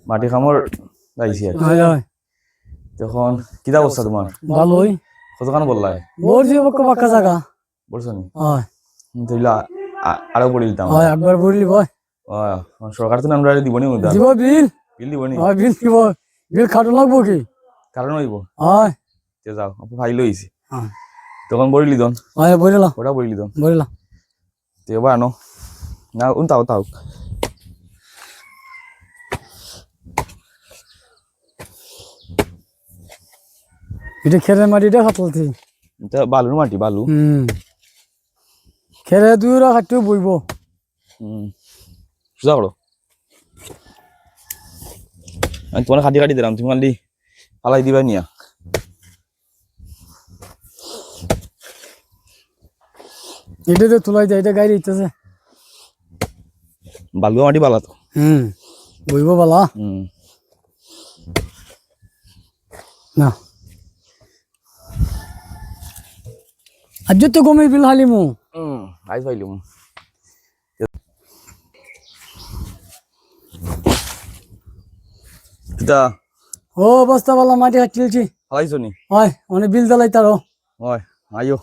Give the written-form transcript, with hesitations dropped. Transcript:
মাটি খামর যাইছি আর হয় হয় তখন কিতা অবস্থা তোমার ভালোই কতখান বললাই বলছি পাকা জায়গা বলছো নি হয় তাইলে আরো পড়ে দিতাম হয় একবার বললি ভাই সরকার তো আমরা দিবনি অনুদান দিব বিল বিল দিবনি হয় বিল দিব বিল খাটো লাগবো কি কারণ হইব হয় তে যাও আপু ফাইল হইছে হ্যাঁ তখন বড়ি লিদন হয় বলিলাম ওটা বড়ি লিদন বলিলাম তে এবার আনো না তাও তাও এটা খেরের মাটিটা খাটলতি এটা বালুর মাটি বালু খেরে দুইরা খাটিও বইব সোজা করো আমি তোমার কাটি কাটি দিলাম তুমি খালি পালাই দিবা নিয়া এটা তো তুলাই যায় এটা গাড়ি ইতেছে বালু মাটি বালা তো বইব বালা না আজ তো কমে বিল হালিমু আইস পাইলুম কিতা ও বস্তা বালা মাটি হাঁটিলছি হালাইছো নি হয় অনেক বিল জ্বালাই তারও হয় আইও